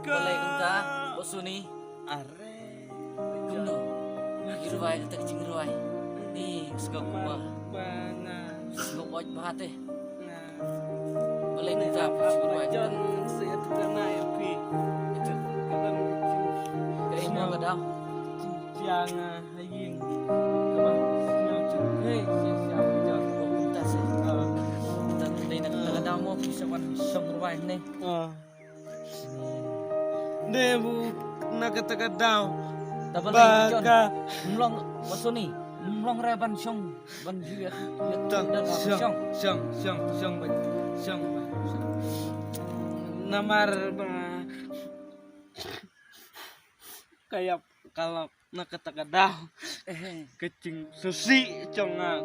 Boleh kita Suni. Are. Kuno. Giruai kita kecing giruai. Nih suka kuah. Bana. Suka oj bahat eh. Nah. Boleh kita kecing giruai. John saya terkena ya pi. Itu. Kadang Kayak mau kadang. jangan haying. Kaba. Smell hey siap John. Kita sih. Kita tadi nak kadang mau bisa kan song ruai nih. Debu nak kata daw. Baka mlong Suni. Mlong reban song ban juga. Syong. Namar ba kayak kalau nak kata daw. Kecing susi conga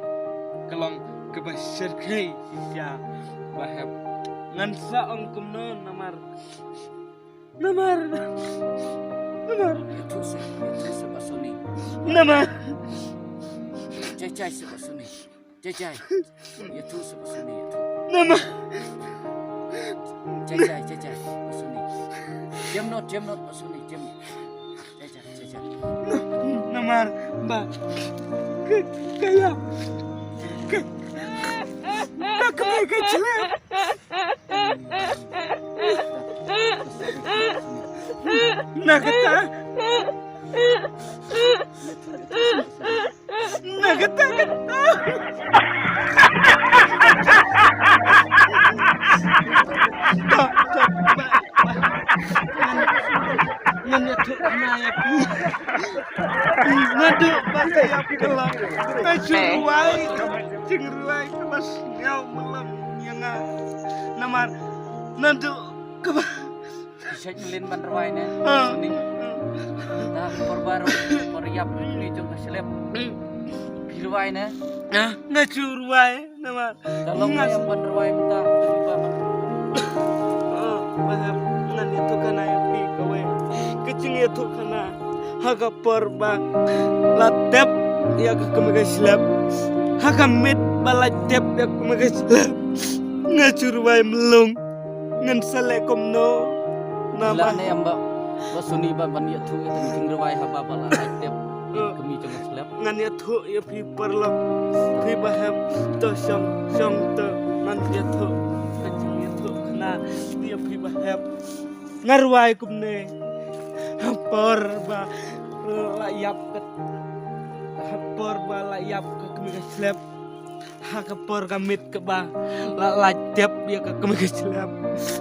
kelong kebasir kei sia bahab ngansa ongkum no namar Itu sebab Suni. namar Jajai sebab Suni. Jajai. Itu sebab Suni itu. namar Jajai Suni. Jam not Suni. Jam. Jajai. namar ba kayak kami kecil nakata Ngadu kanaya pi. Ngadu bakaya kelang. Cingruai kemas nyau malam yang namar ngadu keba. Bisa nyelin ban ruainya. Suni. Dah perbaru periap ini juga seleb. Biruainya. Nah, ngajuruai namar. Kalau yang ban ruai mentah terlibat. Banyak ngan itu kanaya pi kowe. Kecing itu kana haga porba latep ya ke kemega silap. Haga mit balatep ya kemega silap. Ngajuruai melung. Ngan salekom no. Nama yang mbak Suni ban ya tu itu kecing ruai haba bala tiap kami cuma seleb. Ngan ya tu ya pi perlok. Pi baham to syong to ngan ya tu. Kecing itu kana dia pi baham. Ngarwai kumne. Porba layap ke porba layap ke kemika slap haka por kamit ke ba la lajap ya ke kemika slap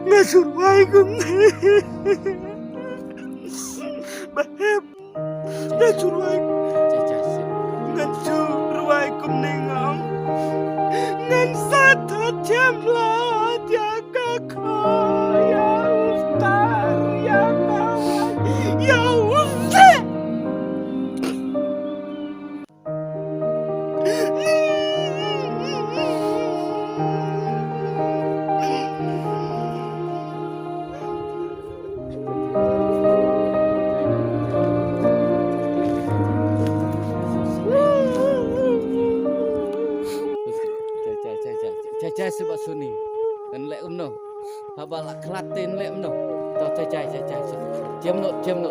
ngasurwai kum bahep ngasurwai kum nengam ngan satu jam lah jaga kau ya uftar ya kawan ya uftar Jajai sebab Suni. Dan lek no. Haba la klatin lek no. Toh jajai. Jam no. Jajai.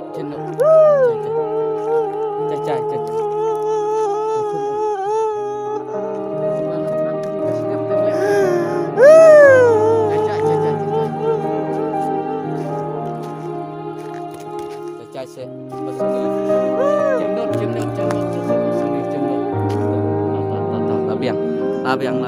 Labiang.